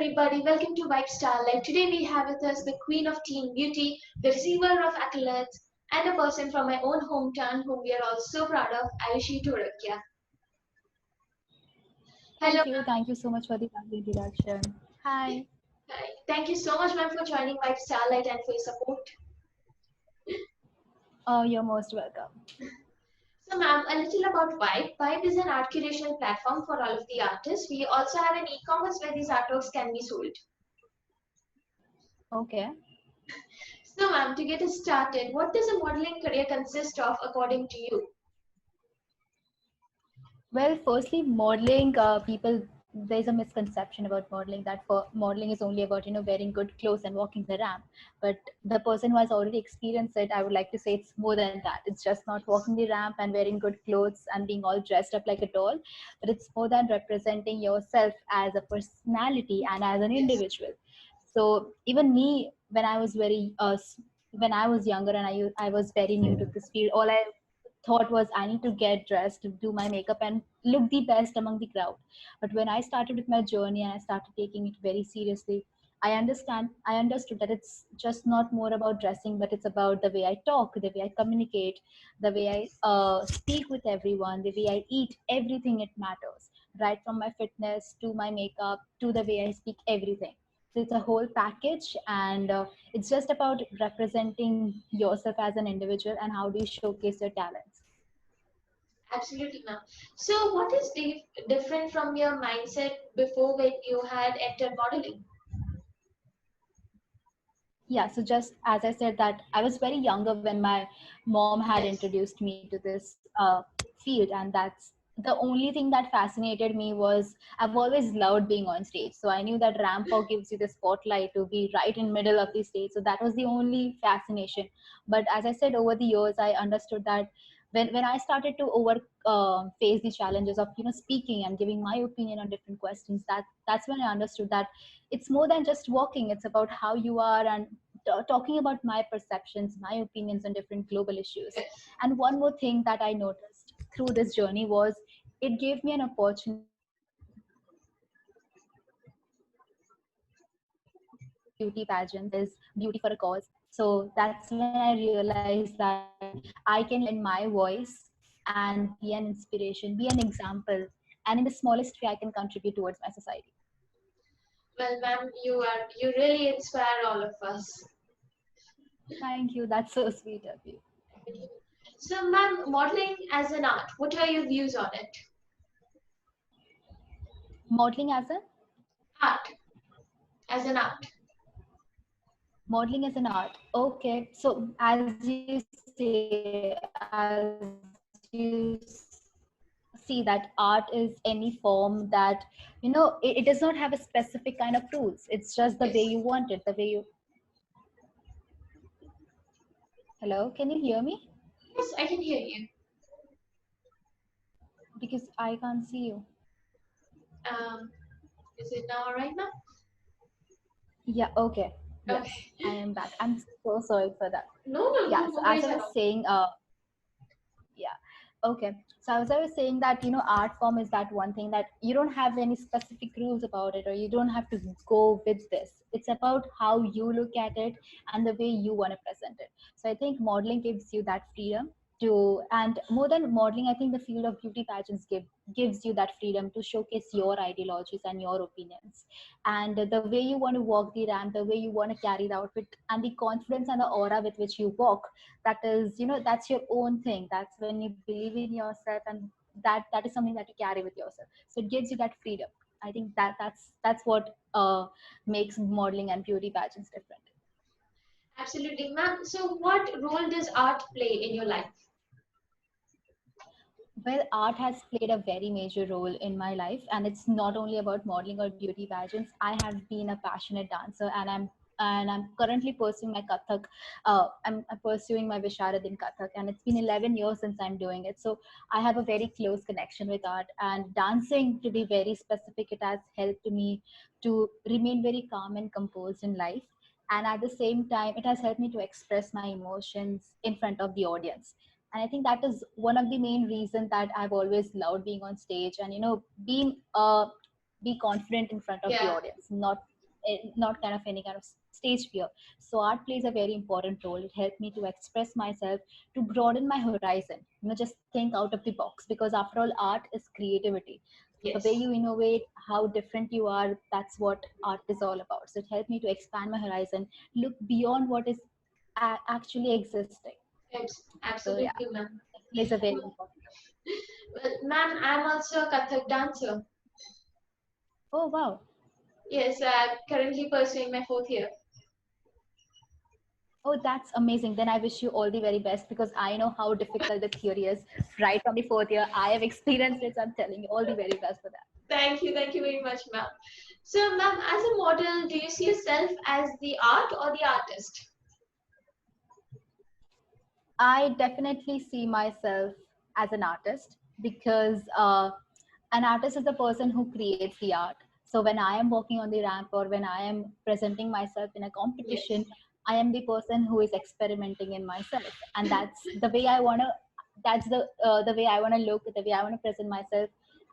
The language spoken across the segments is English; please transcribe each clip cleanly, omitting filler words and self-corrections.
everybody, welcome to Vibe Starlight. Today we have with us the queen of teen beauty, the receiver of accolades, and a person from my own hometown whom we are all so proud of, Ayushi Turakia. Hello, Thank you so much for the kind introduction. Hi. hi. Thank you so much, ma'am, for joining Vibe Starlight and for your support. You're most welcome. So, ma'am, a little about Vibe. Vibe is an art curation platform for all of the artists. We also have an e-commerce where these artworks can be sold. Okay. So, ma'am, to get us started, what does a modeling career consist of according to you? Well, firstly, modeling, there's a misconception about modeling that for modeling is only about, wearing good clothes and walking the ramp. But the person who has already experienced it, I would like to say it's more than that. It's just not walking the ramp and wearing good clothes and being all dressed up like a doll, but it's more than representing yourself as a personality and as an Yes. individual. So even me, when I was younger and I was very new to this field, all I thought was I need to get dressed, to do my makeup and look the best among the crowd. But when I started with my journey and I started taking it very seriously, I understood that it's just not more about dressing, but it's about the way I talk, the way I communicate, the way I speak with everyone, the way I eat. Everything it matters, right from my fitness to my makeup to the way I speak. Everything. So it's a whole package, and it's just about representing yourself as an individual and how do you showcase your talents. Absolutely, ma'am. So, what is different from your mindset before when you had entered modeling? Yeah, so just as I said that I was very younger when my mom had Yes. introduced me to this field, and that's the only thing that fascinated me. Was I've always loved being on stage, so I knew that ramp walk gives you the spotlight to be right in middle of the stage, so that was the only fascination. But as I said, over the years I understood that when I started to face the challenges of speaking and giving my opinion on different questions, that's when I understood that it's more than just walking. It's about how you are, and talking about my perceptions, my opinions on different global issues. Yes. And one more thing that I noticed through this journey was it gave me an opportunity to showcase myself. So beauty pageant is beauty for a cause. So that's when I realized that I can lend my voice and be an inspiration, be an example, and in the smallest way I can contribute towards my society. Well, ma'am, you really inspire all of us. Thank you. That's so sweet of you. So, ma'am, modeling as an art, what are your views on it? Modeling as a Art, as an art. Modeling as an art. Okay, so as you see that art is any form that it does not have a specific kind of rules. It's just the way Yes. you want it, the way you. Hello, can you hear me? Yes, I can hear you. Because I can't see you. Um, is it now all right now? Yeah, okay. Yes, Okay. I am back. I'm so sorry for that. No, no, Yeah, no, so no as worries I at was all. saying, yeah. Okay. So as I was saying that, art form is that one thing that you don't have any specific rules about it, or you don't have to go with this. It's about how you look at it and the way you want to present it. So I think modeling gives you that freedom to, and more than modeling, I think the field of beauty pageants gives you that freedom to showcase your ideologies and your opinions, and the way you want to walk the ramp, the way you want to carry the outfit, and the confidence and the aura with which you walk. That is, that's your own thing. That's when you believe in yourself, and that is something that you carry with yourself. So it gives you that freedom. I think that's what makes modeling and beauty pageants different. Absolutely, ma'am. So, what role does art play in your life? Well, art has played a very major role in my life, and it's not only about modeling or beauty pageants. I have been a passionate dancer, and I'm currently pursuing my Kathak. I'm pursuing my Visharad in Kathak, and it's been 11 years since I'm doing it. So I have a very close connection with art and dancing. To be very specific, it has helped me to remain very calm and composed in life. And at the same time, it has helped me to express my emotions in front of the audience. And I think that is one of the main reasons that I've always loved being on stage, and being be confident in front of the Yeah. audience, not not kind of any kind of stage fear. So art plays a very important role. It helped me to express myself, to broaden my horizon, just think out of the box, because after all, art is creativity. The way Yes. you innovate, how different you are, that's what art is all about. So it helped me to expand my horizon, look beyond what is actually existing. So yeah, Absolutely, ma'am. it plays a very important role. Well, ma'am, I'm also a Kathak dancer. Oh wow. Yes, I'm currently pursuing my fourth year. Oh, that's amazing. Then I wish you all the very best, because I know how difficult the theory is right from the fourth year. I have experienced it, so I'm telling you all the very best for that. Thank you very much, ma'am. So, ma'am, as a model, do you see yourself as the art or the artist? I definitely see myself as an artist, because an artist is the person who creates the art. So when I am walking on the ramp, or when I am presenting myself in a competition, Yes. I am the person who is experimenting in myself, and that's the way I wanna. That's the way I wanna look, the way I wanna present myself.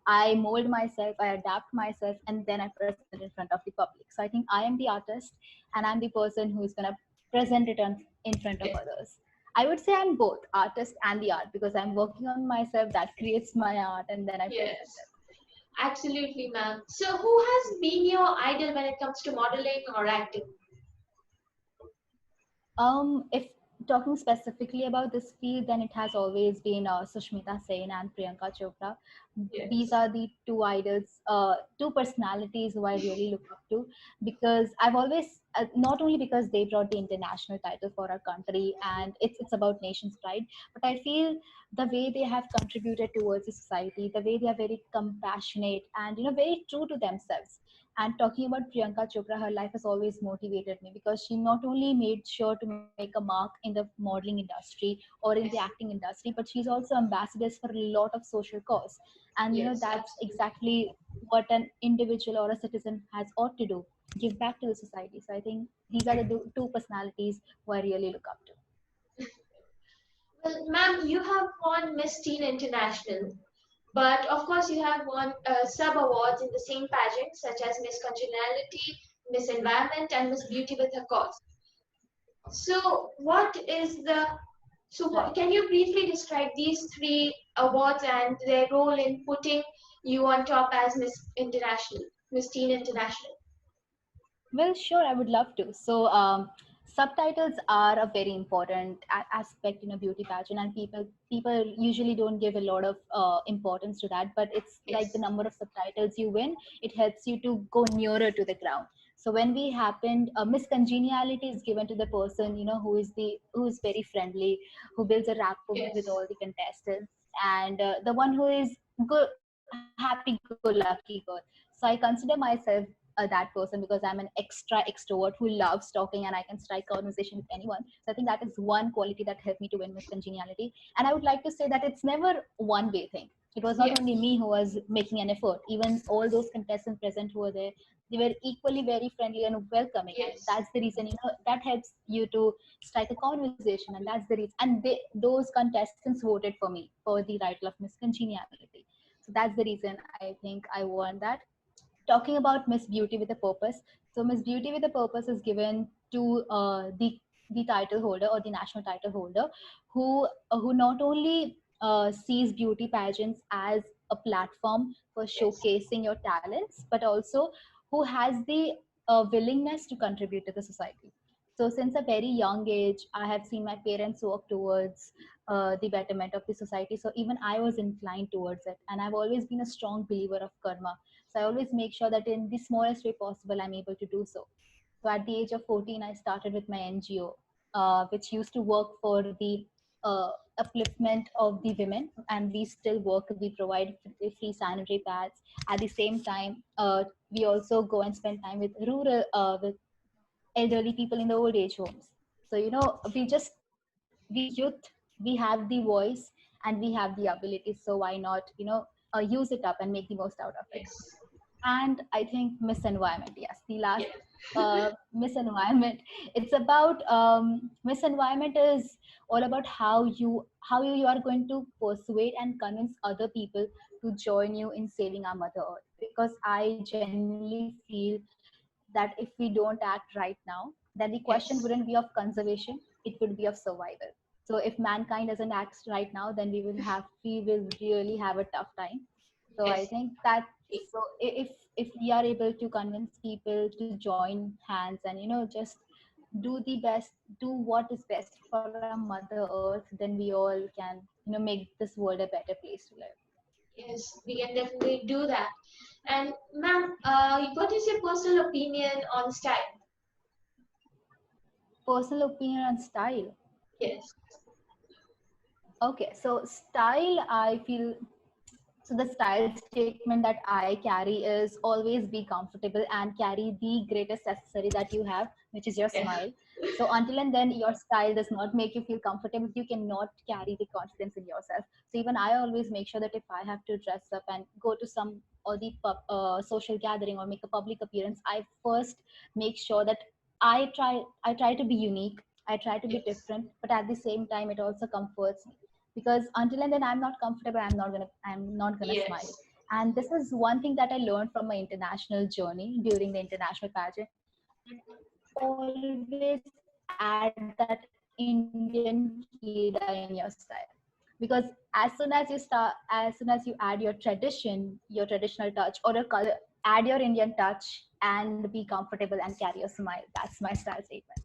I mold myself, I adapt myself, and then I present it in front of the public. So I think I am the artist, and I'm the person who is gonna present it in front of Yes. others. I would say I'm both artist and the art, because I'm working on myself, that creates my art, and then I present Yes. it. Absolutely, ma'am. So, who has been your idol when it comes to modeling or acting? If talking specifically about this field, then it has always been Sushmita Sen and Priyanka Chopra. These Yes. are the two idols, two personalities who I really look up to, because I've always, not only because they brought the international title for our country, and it's about nation's pride, but I feel the way they have contributed towards the society, the way they are very compassionate and very true to themselves. And talking about Priyanka Chopra, her life has always motivated me, because she not only made sure to make a mark in the modeling industry or in the Yes. acting industry, but she's also ambassadors for a lot of social cause. And Yes. that's Absolutely. exactly what an individual or a citizen has ought to do, give back to the society. So I think these are the two personalities who I really look up to. Well, ma'am, you have won Miss Teen International, but of course, you have won sub awards in the same pageant, such as Miss Congeniality, Miss Environment, and Miss Beauty with a Cause. So, what is the Right. can you briefly describe these three awards and their role in putting you on top as Miss International, Miss Teen International? Well, sure, I would love to. So, subtitles are a very important aspect in a beauty pageant, and people usually don't give a lot of importance to that. But it's like the Yes, number of subtitles you win, it helps you to go nearer to the ground. So when we happened, Miss Congeniality is given to the person who is very friendly, who builds a rapport with all yes, the contestants, and the one who is good, happy-go-lucky girl. So I consider myself that person, because I'm an extra extrovert who loves talking, and I can strike conversation with anyone. So I think that is one quality that helped me to win Miss Congeniality. And I would like to say that it's never one way thing. It was not yes, only me who was making an effort. Even all those contestants present who were there, they were equally very friendly and welcoming. And yes, that's the reason, that helps you to strike a conversation. And that's the reason. And those contestants voted for me for the title of Miss Congeniality. So that's the reason I think I won that. Talking about Miss Beauty with a Purpose. So Miss Beauty with a Purpose is given to the title holder, or the national title holder, who not only sees beauty pageants as a platform for yes, showcasing your talents, but also who has the willingness to contribute to the society. So since a very young age, I have seen my parents work towards the betterment of the society. So even I was inclined towards it, and I've always been a strong believer of karma. So I always make sure that in the smallest way possible, I'm able to do so. So at the age of 14, I started with my NGO, which used to work for the upliftment of the women, and we still work. We provide free sanitary pads. At the same time, we also go and spend time with with elderly people in the old age homes. So we youth, we have the voice and we have the ability. So why not use it up and make the most out of it? yes, And I think Miss Environment, yes, the last yes, Miss Environment. It's about Miss Environment is all about how you are going to persuade and convince other people to join you in saving our Mother Earth. Because I genuinely feel that if we don't act right now, then the question Yes. wouldn't be of conservation, it would be of survival. So if mankind doesn't act right now, then we will really have a tough time. So I Yes. think that, so if we are able to convince people to join hands and just do the best, do what is best for our mother earth, then we all can make this world a better place to live. Yes, we can definitely do that. And ma'am, what is your personal opinion on style? Personal opinion on style. Yes. Okay, so style, I feel, so the style statement that I carry is always be comfortable and carry the greatest accessory that you have, which is your Yeah. smile. So until and then your style does not make you feel comfortable, you cannot carry the confidence in yourself. So even I always make sure that if I have to dress up and go to some or the social gathering or make a public appearance, I first make sure that I try to be unique. I try to be Yes. different, but at the same time, it also comforts me, because until and then I'm not comfortable, I'm not gonna smile. Yes. And this is one thing that I learned from my international journey during the international pageant, always add that Indian kida in your style, because as soon as you add your traditional touch or a color, add your Indian touch and be comfortable and carry a smile. That's my style statement.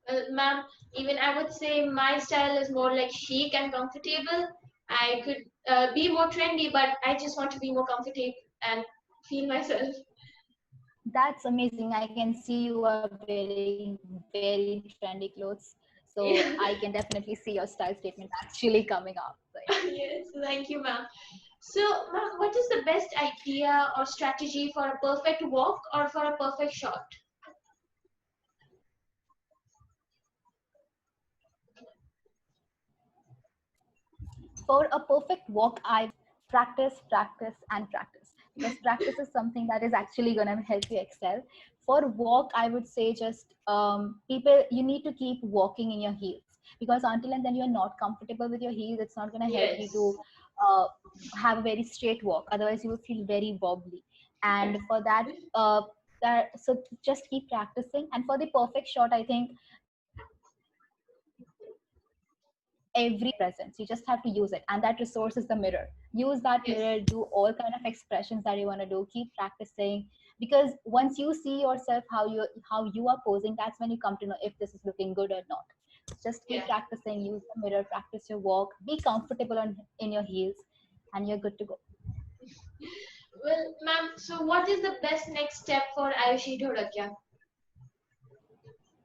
Well, ma'am, even I would say my style is more like chic and comfortable. I could be more trendy, but I just want to be more comfortable and feel myself. That's amazing. I can see you are wearing very trendy clothes. So I can Yeah. definitely see your style statement actually coming up. So yeah. Yes, thank you, ma'am. So, ma'am, what is the best idea or strategy for a perfect walk or for a perfect shot? For a perfect walk, I practice, practice, and practice, because practice is something that is actually going to help you excel. For walk, I would say just people, you need to keep walking in your heels, because until and then you're not comfortable with your heels, it's not going to help you Yes. to uh, have a very straight walk. Otherwise, you will feel very wobbly. And for that, so just keep practicing. And for the perfect shot, I think every presence, you just have to use it, and that resource is the mirror. Use that Yes. mirror, do all kind of expressions that you want to do, keep practicing, because once you see yourself how you are posing, that's when you come to know if this is looking good or not. Just keep Yeah. practicing, use the mirror, practice your walk, be comfortable in your heels, and you're good to go. Well, ma'am, so what is the best next step for Ayushi Dholakia?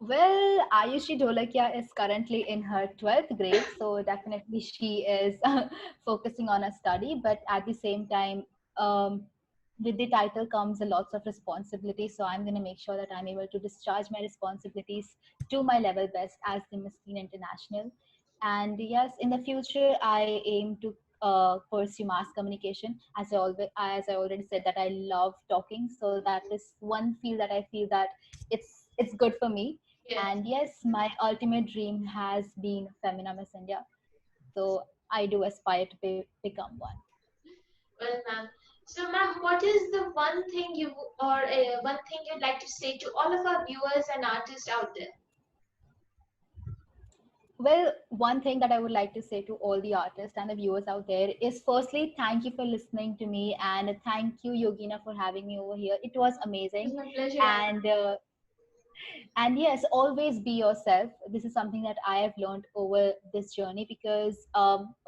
Well, Ayushi Dholakia is currently in her 12th grade, so definitely she is focusing on her study. But at the same time, um, with the title comes a lots of responsibility. So I'm going to make sure that I'm able to discharge my responsibilities to my level best as the Miss Teen International. And yes, in the future, I aim to pursue mass communication. As I already said, that I love talking. So that is one field that I feel that it's good for me. Yes. And yes, my ultimate dream has been Femina Miss India. So I do aspire to become one. Well, ma'am. So, ma'am, what is the one thing you or one thing you'd like to say to all of our viewers and artists out there? Well, one thing that I would like to say to all the artists and the viewers out there is, firstly, thank you for listening to me, and thank you, Yogina, for having me over here. It was It's amazing. my pleasure. And yes, always be yourself. This is something that I have learned over this journey, because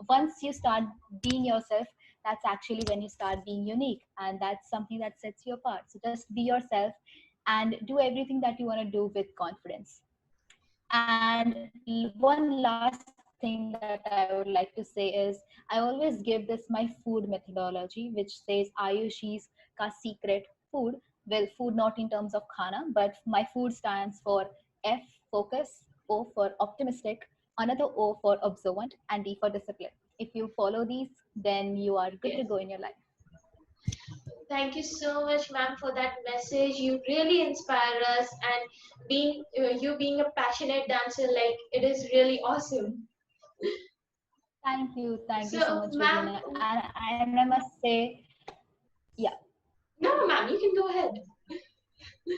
once you start being yourself, that's actually when you start being unique, and that's something that sets you apart. So just be yourself and do everything that you want to do with confidence. And one last thing that I would like to say is, I always give this my food methodology, which says Ayushi's ka secret food. Well, food not in terms of khana, but my food stands for F, focus, O for optimistic, another O for observant, and D for discipline. If you follow these, then you are good to Yes. go in your life. Thank you so much, ma'am, for that message. You really inspire us, and being a passionate dancer, like it is really awesome. Thank you so So, much, ma'am, Regina. And I must say, yeah. no, ma'am, you can go ahead.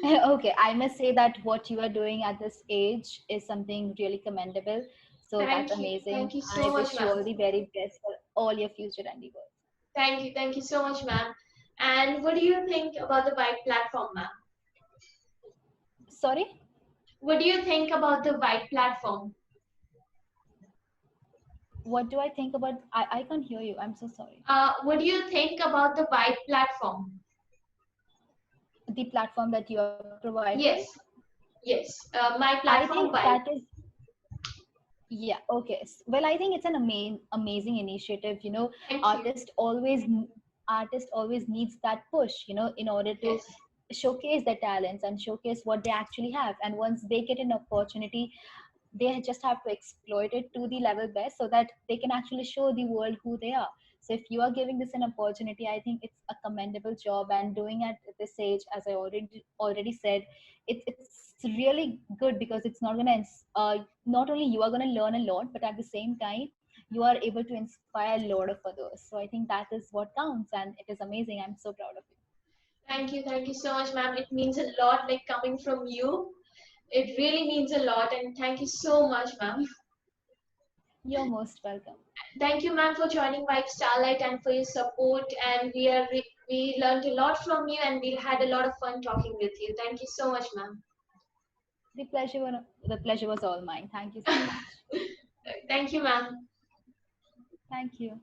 Okay, I must say that what you are doing at this age is something really commendable. So that's Thank you. amazing. Thank you I so much, wish you ma'am. all the very best for all your future endeavors. Thank you. Thank you so much, ma'am. And what do you think about the white platform, ma'am? Sorry, What do you think about the white platform? what do I think about? I can't hear you. I'm so sorry. What do you think about the white platform? The platform that you are providing, Yes, yes. My I think platform, that white. is, yeah, okay. Well, I think it's an amazing initiative. Thank you. Artist always artist always needs that push, in order to Yes, showcase their talents and showcase what they actually have. And once they get an opportunity, they just have to exploit it to the level best so that they can actually show the world who they are. So if you are giving this an opportunity, I think it's a commendable job, and doing at this age, as I already said, it's really good, because it's not gonna not only you are gonna learn a lot, but at the same time you are able to inspire a lot of others. So I think that is what counts, and it is amazing. I'm so proud of you. thank you. Thank you so much, ma'am. It means a lot, like coming from you. It really means a lot, and thank you so much, ma'am. You're most welcome. Thank you, ma'am, for joining White Starlight and for your support. And we learned a lot from you, and we had a lot of fun talking with you. Thank you so much, ma'am. The pleasure was all mine. Thank you so much. Thank you, ma'am. Thank you.